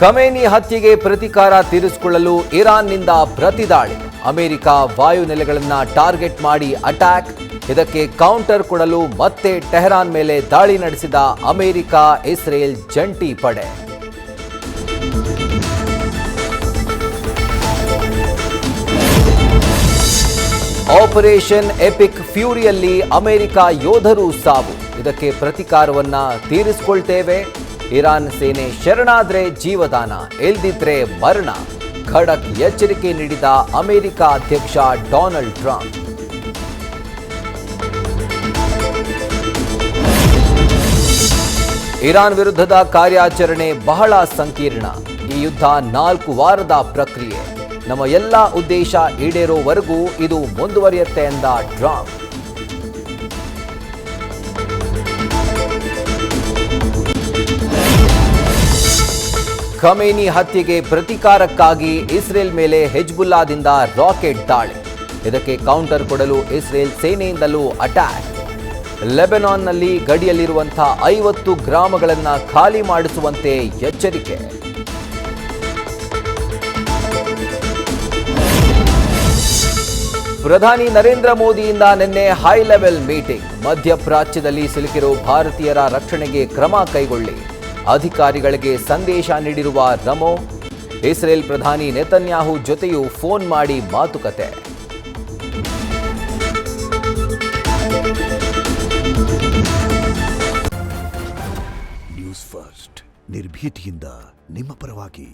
Khamenei ಹತ್ಯೆಗೆ ಪ್ರತಿಕಾರ ತೀರಿಸಿಕೊಳ್ಳಲು ಇರಾನ್ನಿಂದ ಪ್ರತಿದಾಳಿ. ಅಮೆರಿಕ ವಾಯುನೆಲೆಗಳನ್ನು ಟಾರ್ಗೆಟ್ ಮಾಡಿ ಅಟ್ಯಾಕ್. ಇದಕ್ಕೆ ಕೌಂಟರ್ ಕೊಡಲು ಮತ್ತೆ ಟೆಹರಾನ್ ಮೇಲೆ ದಾಳಿ ನಡೆಸಿದ ಅಮೆರಿಕ ಇಸ್ರೇಲ್ ಜಂಟಿ ಪಡೆ. ಆಪರೇಷನ್ ಎಪಿಕ್ ಫ್ಯೂರಿಯಲ್ಲಿ ಅಮೆರಿಕ ಯೋಧರು ಸಾವು. ಇದಕ್ಕೆ ಪ್ರತಿಕಾರವನ್ನ ತೀರಿಸಿಕೊಳ್ತೇವೆ. ಇರಾನ್ ಸೇನೆ ಶರಣಾದ್ರೆ ಜೀವದಾನ, ಇಲ್ದಿದ್ರೆ ಮರಣ. ಖಡಕ್ ಎಚ್ಚರಿಕೆ ನೀಡಿದ ಅಮೆರಿಕ ಅಧ್ಯಕ್ಷ ಡೊನಾಲ್ಡ್ ಟ್ರಂಪ್. ಇರಾನ್ ವಿರುದ್ಧದ ಕಾರ್ಯಾಚರಣೆ ಬಹಳ ಸಂಕೀರ್ಣ. ಈ ಯುದ್ಧ 4 ವಾರದ ಪ್ರಕ್ರಿಯೆ. ನಮ್ಮ ಎಲ್ಲ ಉದ್ದೇಶ ಈಡೇರೋವರೆಗೂ ಇದು ಮುಂದುವರಿಯುತ್ತೆ ಎಂದ ಟ್ರಂಪ್. ಖಮೇನಿ ಹತ್ಯೆಗೆ ಪ್ರತಿಕಾರಕ್ಕಾಗಿ ಇಸ್ರೇಲ್ ಮೇಲೆ ಹೆಜ್ಬುಲ್ಲಾದಿಂದ ರಾಕೆಟ್ ದಾಳಿ. ಇದಕ್ಕೆ ಕೌಂಟರ್ ಕೊಡಲು ಇಸ್ರೇಲ್ ಸೇನೆಯಿಂದಲೂ ಅಟ್ಯಾಕ್. ಲೆಬನಾನ್ನಲ್ಲಿ ಗಡಿಯಲ್ಲಿರುವಂತಹ 50 ಗ್ರಾಮಗಳನ್ನು ಖಾಲಿ ಮಾಡಿಸುವಂತೆ ಎಚ್ಚರಿಕೆ. ಪ್ರಧಾನಿ ನರೇಂದ್ರ ಮೋದಿಯಿಂದ ನಿನ್ನೆ ಹೈ ಲೆವೆಲ್ ಮೀಟಿಂಗ್. ಮಧ್ಯಪ್ರಾಚ್ಯದಲ್ಲಿ ಸಿಲುಕಿರೋ ಭಾರತೀಯರ ರಕ್ಷಣೆಗೆ ಕ್ರಮ ಕೈಗೊಳ್ಳಿ. ಅಧಿಕಾರಿಗಳಿಗೆ ಸಂದೇಶ ನೀಡಿರುವ ರಮೋ. ಇಸ್ರೇಲ್ ಪ್ರಧಾನಿ ನೆತನ್ಯಾಹು ಜೊತೆಯೂ ಫೋನ್ ಮಾಡಿ ಮಾತುಕತೆ. ನ್ಯೂಸ್ ಫಸ್ಟ್, ನಿರ್ಭೀತಿಯಿಂದ ನಿಮ್ಮ ಪರವಾಗಿ.